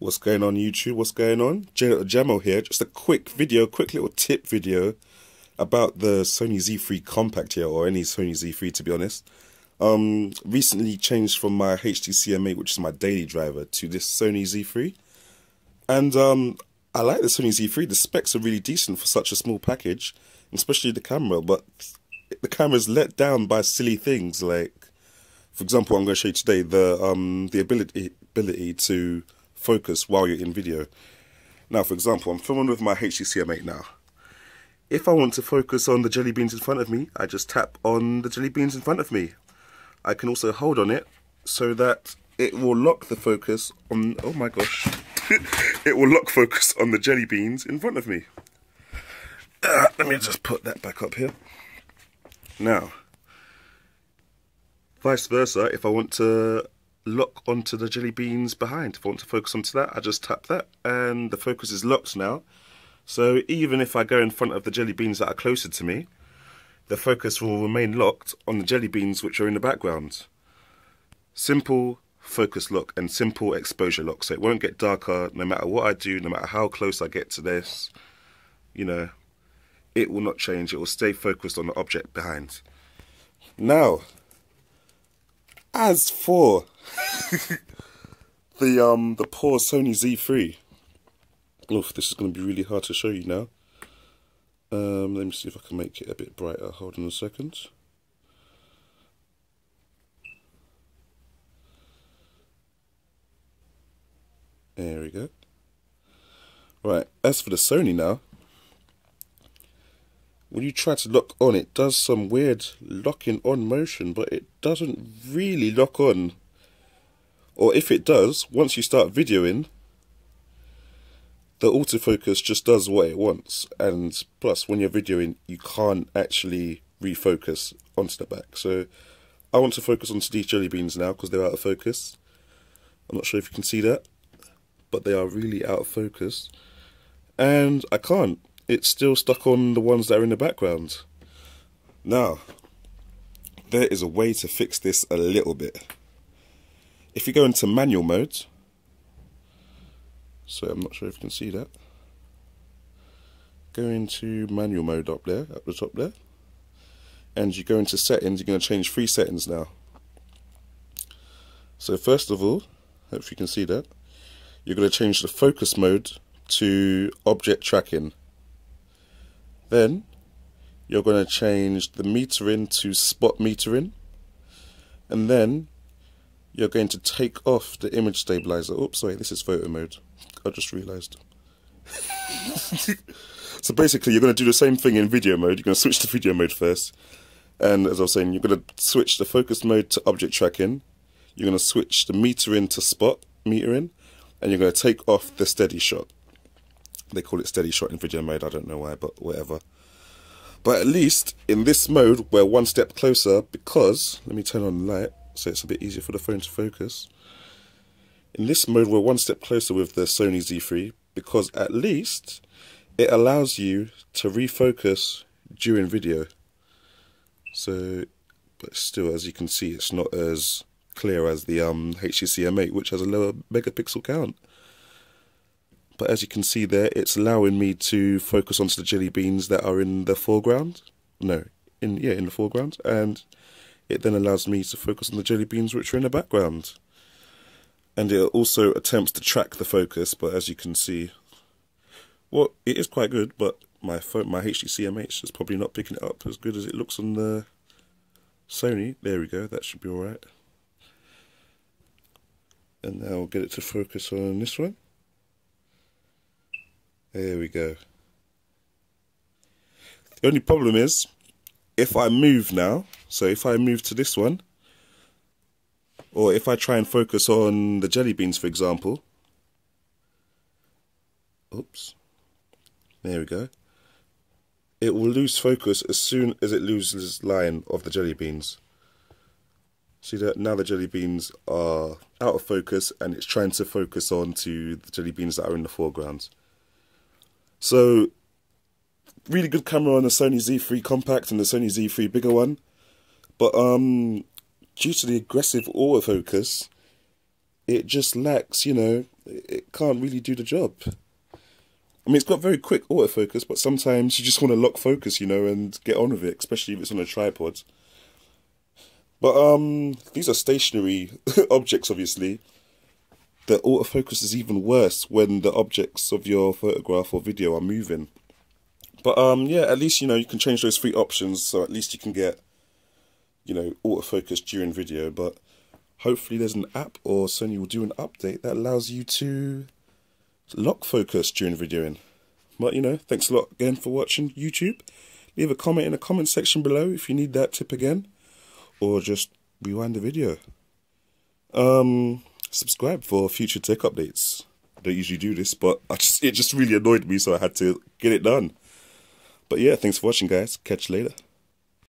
What's going on YouTube? What's going on? Jamo here. Just a quick little tip video about the Sony Z3 Compact here, or any Sony Z3 to be honest. Recently changed from my HTC M8, which is my daily driver, to this Sony Z3. And I like the Sony Z3. The specs are really decent for such a small package, especially the camera, but the camera's let down by silly things like, for example, I'm going to show you today the ability to focus while you're in video. Now, for example, I'm filming with my HTC M8 now. If I want to focus on the jelly beans in front of me, I just tap on the jelly beans in front of me. I can also hold on it so that it will lock the focus on, oh my gosh, it will lock focus on the jelly beans in front of me. Let me just put that back up here. Now, vice versa, if I want to lock onto the jelly beans behind, if I want to focus onto that, I just tap that and the focus is locked now. So even if I go in front of the jelly beans that are closer to me, the focus will remain locked on the jelly beans which are in the background. Simple focus lock and simple exposure lock, so it won't get darker no matter what I do, no matter how close I get to this. You know, it will not change, it will stay focused on the object behind. Now, as for the poor Sony Z3, oof, this is going to be really hard to show you now. Let me see if I can make it a bit brighter. Hold on a second. There we go. Right, as for the Sony now, when you try to lock on, it does some weird locking on motion, but it doesn't really lock on. Or if it does, once you start videoing, the autofocus just does what it wants. And plus, when you're videoing, you can't actually refocus onto the back. So I want to focus onto these jelly beans now because they're out of focus. I'm not sure if you can see that, but they are really out of focus. And I can't. It's still stuck on the ones that are in the background. Now, there is a way to fix this a little bit. If you go into manual mode, so I'm not sure if you can see that. Go into manual mode up there, at the top there. And you go into settings, you're going to change 3 settings now. So first of all, hope you can see that, you're going to change the focus mode to object tracking. Then you're going to change the metering to spot metering, and then you're going to take off the image stabilizer. Oops, sorry, this is photo mode. I just realized. So basically you're going to do the same thing in video mode. You're going to switch to video mode first, and as I was saying, you're going to switch the focus mode to object tracking, you're going to switch the metering to spot metering, and you're going to take off the steady shot. They call it steady shot in video mode, I don't know why, but whatever. But at least in this mode we're one step closer, because, let me turn on the light so it's a bit easier for the phone to focus. In this mode we're one step closer with the Sony Z3, because at least it allows you to refocus during video. So, but still, as you can see, it's not as clear as the HTC M8, which has a lower megapixel count. But as you can see there, it's allowing me to focus onto the jelly beans that are in the foreground. No, in the foreground, and it then allows me to focus on the jelly beans which are in the background. And it also attempts to track the focus, but as you can see, well, it is quite good, but my HTC M8 is probably not picking it up as good as it looks on the Sony. There we go, that should be alright. And now I'll get it to focus on this one. There we go. The only problem is, if I move now, so if I move to this one, or if I try and focus on the jelly beans, for example, oops, there we go, it will lose focus as soon as it loses line of the jelly beans. See that? Now the jelly beans are out of focus and it's trying to focus on to the jelly beans that are in the foreground. So, really good camera on the Sony Z3 Compact and the Sony Z3 bigger one, but due to the aggressive autofocus, it just lacks, you know, it can't really do the job. I mean, it's got very quick autofocus, but sometimes you just want to lock focus, you know, and get on with it, especially if it's on a tripod. But these are stationary objects, obviously. The autofocus is even worse when the objects of your photograph or video are moving. But yeah, at least, you know, you can change those 3 options, so at least you can get, you know, autofocus during video. But hopefully there's an app, or Sony will do an update that allows you to lock focus during videoing. But, you know, thanks a lot again for watching YouTube. Leave a comment in the comment section below if you need that tip again, or just rewind the video. Subscribe for future tech updates. I don't usually do this, but it just really annoyed me, so I had to get it done. But yeah, thanks for watching, guys. Catch you later.